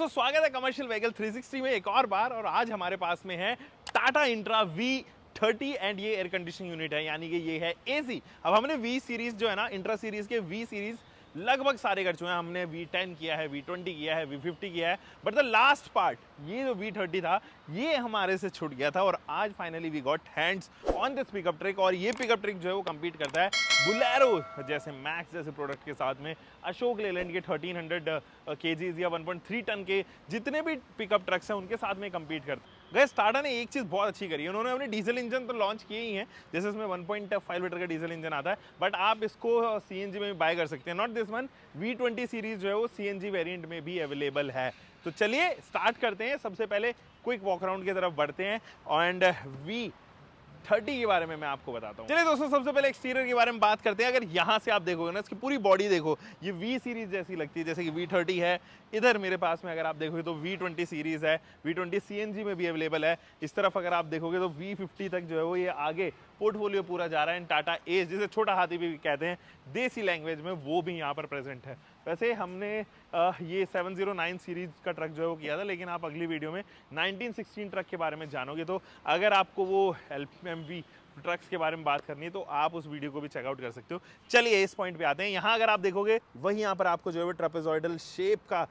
तो स्वागत है कमर्शियल व्हीकल 360 में एक और बार। और आज हमारे पास में है टाटा इंट्रा V30 एंड ये एयर कंडीशनिंग यूनिट है, यानी कि ये है एसी। अब हमने V सीरीज जो है ना, इंट्रा सीरीज के V सीरीज लगभग सारे कर चुके हैं। हमने V10 किया है, V20 किया है, V50 किया है, बट द लास्ट पार्ट ये जो V30 था ये हमारे से छूट गया था। और आज finally we got hands on this pickup truck. और ये पिकअप ट्रक जो है वो compete करता है बुलेरो जैसे मैक्स जैसे प्रोडक्ट के साथ में, अशोक लेलैंड के 1300 केजीज या 1.3 टन के जितने भी पिकअप ट्रक्स हैं उनके साथ में compete करता है। गैस टाटा ने एक चीज़ बहुत अच्छी करी है, उन्होंने अपने डीजल इंजन तो लॉन्च किए ही हैं, जैसे इसमें 1.5 लीटर का डीजल इंजन आता है, बट आप इसको सीएनजी में भी बाय कर सकते हैं। Not this one, V20 series जो है वो सीएनजी वेरिएंट में भी अवेलेबल है। तो चलिए स्टार्ट करते हैं। सबसे पहले क्विक वॉक अराउंड की तरफ बढ़ते हैं एंड V30 के बारे में मैं आपको बताता हूँ। चलिए दोस्तों, सबसे पहले एक्सटीरियर के बारे में बात करते हैं। अगर यहाँ से आप देखोगे ना, इसकी पूरी बॉडी देखो, ये V सीरीज जैसी लगती है, जैसे कि V30 है। इधर मेरे पास में अगर आप देखोगे तो V20 सीरीज है, V20 सीएनजी में भी अवेलेबल है। इस तरफ अगर आप देखोगे तो V50 तक जो है वो ये आगे पोर्टफोलियो पूरा जा रहा है। टाटा एस, जिसे छोटा हाथी भी कहते हैं देसी लैंग्वेज में, वो भी यहाँ पर प्रेजेंट है। वैसे हमने ये 709 सीरीज का ट्रक जो है वो किया था, लेकिन आप अगली वीडियो में 1916 ट्रक के बारे में जानोगे। तो अगर आपको वो LMV ट्रक्स के बारे में बात करनी है तो आप उस वीडियो को भी चेकआउट कर सकते हो। चलिए इस पॉइंट पे आते हैं। यहाँ अगर आप देखोगे वही यहाँ पर आपको जो है ट्रेपेजॉइडल शेप का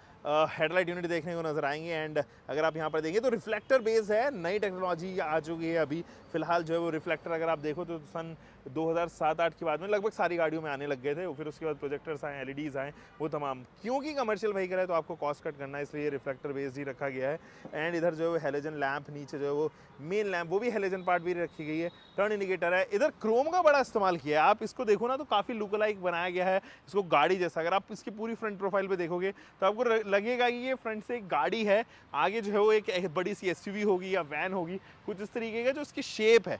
हेडलाइट यूनिट देखने को नजर आएंगे। एंड अगर आप यहाँ पर देखेंगे तो रिफ्लेक्टर बेस है, नई टेक्नोलॉजी आ चुकी है अभी फिलहाल जो है वो रिफ्लेक्टर। अगर आप देखो तो सन 2007-8 के बाद में लगभग सारी गाड़ियों में आने लग गए थे। फिर उसके बाद प्रोजेक्टर्स आए, LEDs आए, वो तमाम। क्योंकि कमर्शियल व्हीकल है तो आपको कॉस्ट कट करना है, इसलिए रिफ्लेक्टर बेस ही रखा गया है। एंड इधर जो है वो हेलोजन लैंप, नीचे जो है वो मेन लैंप, वो भी हेलोजन पार्ट भी रखी गई है। टर्न इंडिकेटर है, इधर क्रोम का बड़ा इस्तेमाल किया है। आप इसको देखो ना तो काफ़ी लुक लाइक बनाया गया है इसको गाड़ी जैसा। अगर आप इसकी पूरी फ्रंट प्रोफाइल पे देखोगे तो आपको लगेगा कि ये फ्रंट से एक गाड़ी है, आगे जो है वो एक बड़ी सी SUV होगी या वैन होगी, कुछ इस तरीके का जो इसकी शेप है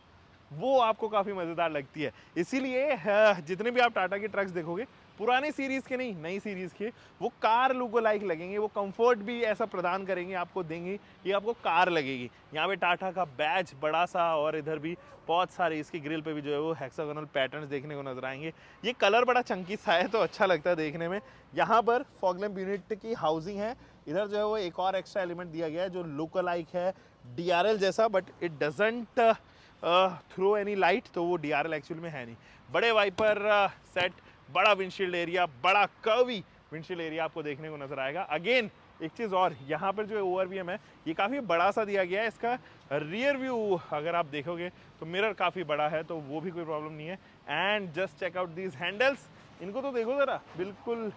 वो आपको काफ़ी मज़ेदार लगती है। इसीलिए जितने भी आप टाटा के ट्रक्स देखोगे, पुराने सीरीज़ के नहीं नई सीरीज़ के, वो कार लुको लाइक लगेंगे। वो कंफर्ट भी ऐसा प्रदान करेंगे, आपको देंगे कि आपको कार लगेगी। यहाँ पे टाटा का बैच बड़ा सा, और इधर भी बहुत सारे इसकी ग्रिल पे भी जो है वो हेक्सागोनल पैटर्न्स देखने को नजर आएंगे। ये कलर बड़ा चंकी सा है तो अच्छा लगता है देखने में। यहाँ पर फॉग लैंप यूनिट की हाउसिंग है। इधर जो है वो एक और एक्स्ट्रा एलिमेंट दिया गया है जो लुक लाइक है DRL जैसा, but it doesn't throw any light. तो वो DRL एक्चुअल में है नहीं। बड़े वाइपर सेट, बड़ा विंडशील्ड एरिया, बड़ा कर्वी विंडशील्ड एरिया आपको देखने को नजर आएगा। अगेन एक चीज़ और, यहाँ पर जो ORVM है ये काफ़ी बड़ा सा दिया गया है। इसका रियर व्यू अगर आप देखोगे तो मिरर काफ़ी बड़ा है, तो वो भी कोई प्रॉब्लम नहीं है। And just check out these handles, इनको तो देखो ज़रा, बिल्कुल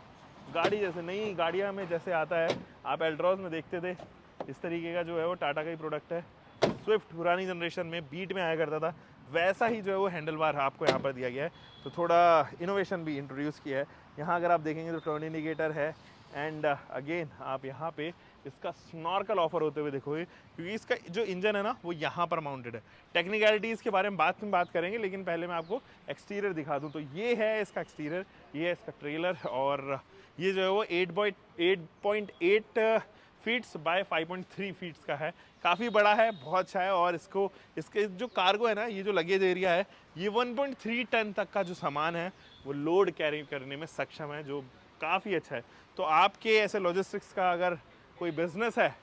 गाड़ी जैसे, नई गाड़ियाँ में जैसे आता है, आप एल्ट्रॉज में देखते थे इस तरीके का जो है वो टाटा का ही प्रोडक्ट है। स्विफ्ट पुरानी जनरेशन में बीट में आया करता था, वैसा ही जो है वो हैंडल बार आपको यहाँ पर दिया गया है। तो थोड़ा इनोवेशन भी इंट्रोड्यूस किया है। यहाँ अगर आप देखेंगे तो टर्न इंडिकेटर है। एंड अगेन आप यहाँ पे इसका स्नॉर्कल ऑफर होते हुए देखोगे, क्योंकि इसका जो इंजन है ना वो यहाँ पर माउंटेड है। टेक्निकलिटीज़ के बारे में बात करेंगे, लेकिन पहले मैं आपको एक्सटीरियर दिखा दूँ। तो ये है इसका एक्सटीरियर, ये है इसका ट्रेलर, और ये जो है वो 8.8 फीट्स बाय 5.3 फीट्स का है। काफ़ी बड़ा है, बहुत अच्छा है। और इसके जो कार्गो है ना, ये जो लगेज एरिया है, ये 1.3 टन तक का जो सामान है वो लोड कैरी करने में सक्षम है, जो काफ़ी अच्छा है। तो आपके ऐसे लॉजिस्टिक्स का अगर कोई बिजनेस है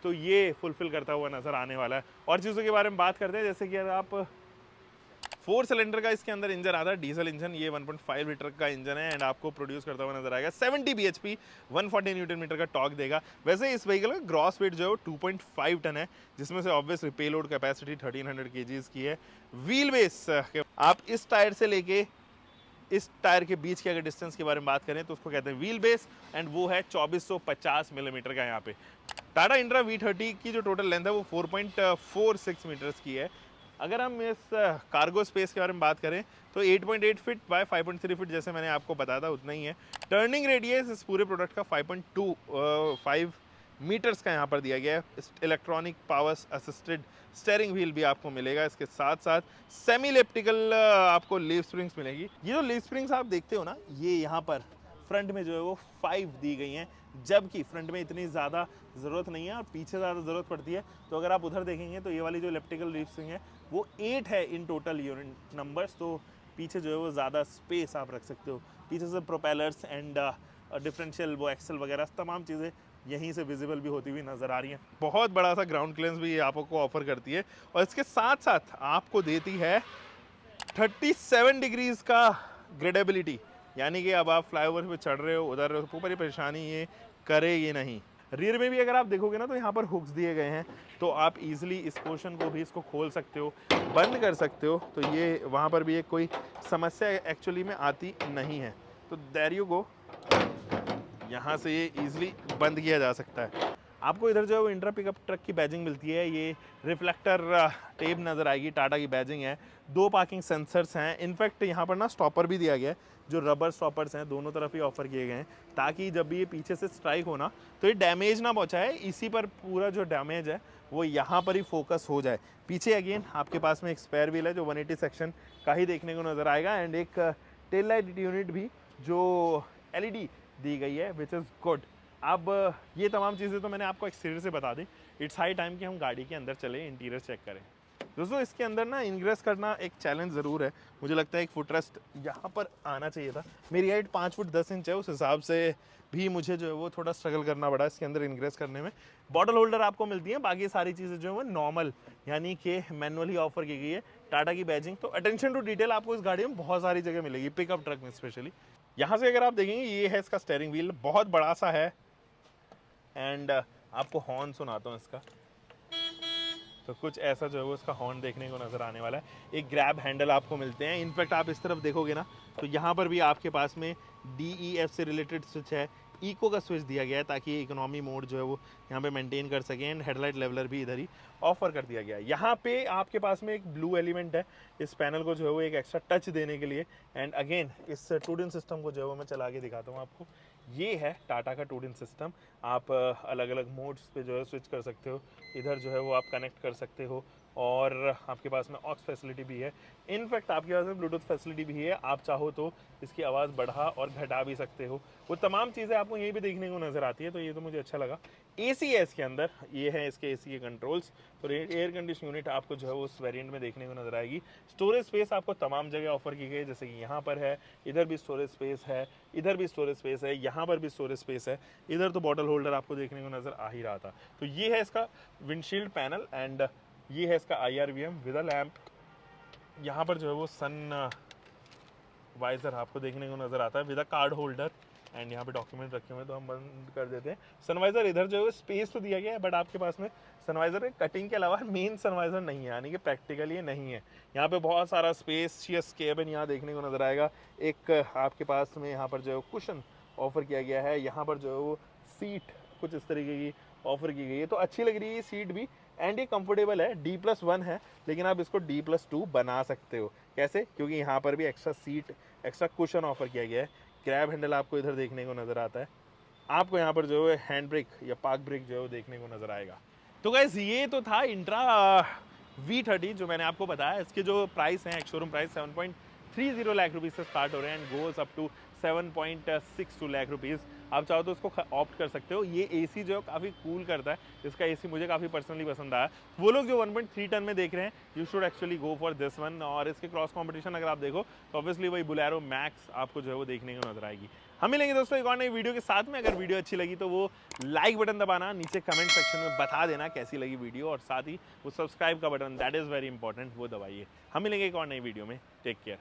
तो ये फुलफिल करता हुआ नज़र आने वाला है। और चीज़ों के बारे में बात करते हैं, जैसे कि अगर आप 4 सिलेंडर का इसके अंदर इंजन आता है, डीजल इंजन। ये 1.5 लीटर का इंजन है एंड आपको प्रोड्यूस करता हुआ नजर आएगा 70 bhp, 140 न्यूटन मीटर का टॉर्क देगा। वैसे इस व्हीकल का ग्रॉस वेट जो है वो 2.5 टन है, जिसमें से ऑब्वियसली पेलोड कैपेसिटी 1300 kgs की है। व्हील बेस आप इस टायर से लेके इस टायर के बीच के अगर डिस्टेंस के बारे में बात करें तो उसको कहते हैं व्हील बेस, एंड वो है 2450 मिलीमीटर का। यहाँ पे टाटा इंट्रा V30 की जो टोटल लेंथ है वो 4.46 मीटर्स की है। अगर हम इस कार्गो स्पेस के बारे में बात करें तो 8.8 फीट बाय 5.3 फीट, जैसे मैंने आपको बताया था उतना ही है। टर्निंग रेडियस इस पूरे प्रोडक्ट का 5.25 मीटर्स का यहाँ पर दिया गया है। Electronic power assisted steering wheel भी आपको मिलेगा। इसके साथ साथ सेमी इलिप्टिकल आपको लीफ स्प्रिंग्स मिलेगी। ये जो लीफ स्प्रिंग्स आप देखते हो ना, ये यहाँ पर फ्रंट में जो है वो 5 दी गई हैं, जबकि फ्रंट में इतनी ज़्यादा ज़रूरत नहीं है और पीछे ज़्यादा ज़रूरत पड़ती है। तो अगर आप उधर देखेंगे तो ये वाली जो इलेप्टिकल लीफ स्प्रिंग है वो 8 है इन टोटल यूनिट नंबर्स। तो पीछे जो है वो ज़्यादा स्पेस आप रख सकते हो। पीछे से प्रोपेलर्स एंड डिफरेंशियल वो एक्सल वगैरह तमाम चीज़ें यहीं से विजिबल भी होती हुई नज़र आ रही हैं। बहुत बड़ा सा ग्राउंड क्लियरेंस भी ये आपको ऑफर करती है और इसके साथ साथ आपको देती है 37 डिग्रीज का ग्रेडेबिलिटी, यानी कि अब आप फ्लाईओवर पे चढ़ रहे हो, उधर ऊपर ही परेशानी ये करेगी नहीं। रियर में भी अगर आप देखोगे ना तो यहाँ पर हुक्स दिए गए हैं, तो आप इजीली इस पोर्शन को भी इसको खोल सकते हो, बंद कर सकते हो, तो ये वहाँ पर भी एक कोई समस्या एक्चुअली में आती नहीं है। तो देयर यू गो, यहाँ से ये इजीली बंद किया जा सकता है। आपको इधर जो है वो इंट्रा पिकअप ट्रक की बैजिंग मिलती है, ये रिफ्लेक्टर टेप नज़र आएगी, टाटा की बैजिंग है। 2 पार्किंग सेंसर्स हैं, इनफैक्ट यहाँ पर ना स्टॉपर भी दिया गया है, जो रबर स्टॉपर्स हैं दोनों तरफ ही ऑफर किए गए हैं, ताकि जब भी ये पीछे से स्ट्राइक हो ना तो ये डैमेज ना पहुँचाए, इसी पर पूरा जो डैमेज है वो यहाँ पर ही फोकस हो जाए। पीछे अगेन आपके पास में एक स्पेयर व्हील है जो 180 सेक्शन का ही देखने को नज़र आएगा, एंड एक टेल लाइट यूनिट भी जो LED दी गई है, विच इज़ गुड। अब ये तमाम चीज़ें तो मैंने आपको एक्सटीरियर से बता दी, इट्स हाई टाइम कि हम गाड़ी के अंदर चले, इंटीरियर चेक करें। दोस्तों इसके अंदर ना इंग्रेस करना एक चैलेंज ज़रूर है, मुझे लगता है एक फुटरेस्ट यहाँ पर आना चाहिए था। मेरी हाइट 5 फुट 10 इंच है, उस हिसाब से भी मुझे जो है वो थोड़ा स्ट्रगल करना पड़ा इसके अंदर इंग्रेस करने में। बॉटल होल्डर आपको मिलती है, बाकी सारी चीज़ें जो है वो नॉर्मल यानी कि मैनुअली ऑफर की गई है। टाटा की बैजिंग, तो अटेंशन टू डिटेल आपको इस गाड़ी में बहुत सारी जगह मिलेगी, पिकअप ट्रक में स्पेशली। यहाँ से अगर आप देखेंगे ये है इसका स्टेयरिंग व्हील, बहुत बड़ा सा है, एंड आपको हॉर्न सुनाता हूँ इसका, तो कुछ ऐसा जो है वो इसका हॉर्न देखने को नज़र आने वाला है। एक ग्रैब हैंडल आपको मिलते हैं, इनफैक्ट आप इस तरफ देखोगे ना तो यहाँ पर भी आपके पास में DEF से रिलेटेड स्विच है, इको का स्विच दिया गया है ताकि इकोनॉमी मोड जो है वो यहाँ पे मेंटेन कर सकें, एंड हेडलाइट लेवलर भी इधर ही ऑफर कर दिया गया है। यहाँ पे आपके पास में एक ब्लू एलिमेंट है इस पैनल को जो है वो एक एक्स्ट्रा टच देने के लिए, एंड अगेन इस टूडिन सिस्टम को जो है वो मैं चला के दिखाता हूँ आपको। ये है टाटा का टूडिन सिस्टम, आप अलग अलग मोड्स पे जो है स्विच कर सकते हो, इधर जो है वो आप कनेक्ट कर सकते हो, और आपके पास में ऑक्स फैसिलिटी भी है, इनफैक्ट आपके पास में ब्लूटूथ फैसिलिटी भी है, आप चाहो तो इसकी आवाज़ बढ़ा और घटा भी सकते हो। वो तमाम चीज़ें आपको यहीं पे देखने को नज़र आती है, तो ये तो मुझे अच्छा लगा। AC है इसके अंदर, ये है इसके AC के कंट्रोल्स, तो एयर कंडीशन यूनिट आपको जो है वो उस वेरिएंट में देखने को नज़र आएगी। स्टोरेज स्पेस आपको तमाम जगह ऑफर की गई है, जैसे कि यहाँ पर है, इधर भी स्टोरेज स्पेस है, इधर भी स्टोरेज स्पेस है, यहाँ पर भी स्टोरेज स्पेस है, इधर तो बॉटल होल्डर आपको देखने को नज़र आ ही रहा था। तो ये है इसका विंडशील्ड पैनल, एंड ये है इसका IRVM विद अ लैम्प। यहाँ पर जो है वो सन वाइजर आपको देखने को नज़र आता है with a card holder, and यहाँ पे डॉक्यूमेंट रखे हुए हैं तो हम बंद कर देते हैं। सनवाइजर इधर जो है स्पेस तो दिया गया है, बट आपके पास में सनवाइजर कटिंग के अलावा मेन सनवाइजर नहीं है, यानी कि प्रैक्टिकली ये नहीं है। यहाँ पे बहुत सारा स्पेशियस केबिन यहाँ देखने को नज़र आएगा। एक आपके पास में यहाँ पर जो है कुशन ऑफर किया गया है, यहाँ पर जो है वो सीट कुछ इस तरीके की ऑफर की गई है, तो अच्छी लग रही है सीट भी, एंड ये कंफर्टेबल है। D+1 है, लेकिन आप इसको D+2 बना सकते हो। कैसे? क्योंकि यहाँ पर भी extra seat, extra cushion offer किया गया है। ग्रैब हैंडल आपको इधर देखने को नज़र आता है, आपको यहाँ पर जो है हैंड ब्रेक या पार्क ब्रेक जो है वो देखने को नज़र आएगा। तो गाइस ये तो था इंट्रा V30 जो मैंने आपको बताया। इसके जो प्राइस हैं, एक शोरूम प्राइस 7.30 लाख रुपीज़ से स्टार्ट हो रहे हैं, and goes up to 7.62 lakh rupees. आप चाहो तो उसको ऑप्ट कर सकते हो। ये AC जो है काफ़ी कूल करता है, इसका AC मुझे काफ़ी पर्सनली पसंद आया। वो लोग जो 1.3 टन में देख रहे हैं, you should actually go for this one. और इसके क्रॉस कंपटीशन अगर आप देखो तो ऑब्वियसली वही बुलेरो मैक्स आपको जो है वो देखने को नजर आएगी। हम मिलेंगे दोस्तों एक और नई वीडियो के साथ में। अगर वीडियो अच्छी लगी तो वो लाइक बटन दबाना, नीचे कमेंट सेक्शन में बता देना कैसी लगी वीडियो, और साथ ही वो सब्सक्राइब का button, that is very important, वो दबाइए। हम मिलेंगे एक और नई वीडियो में। Take care.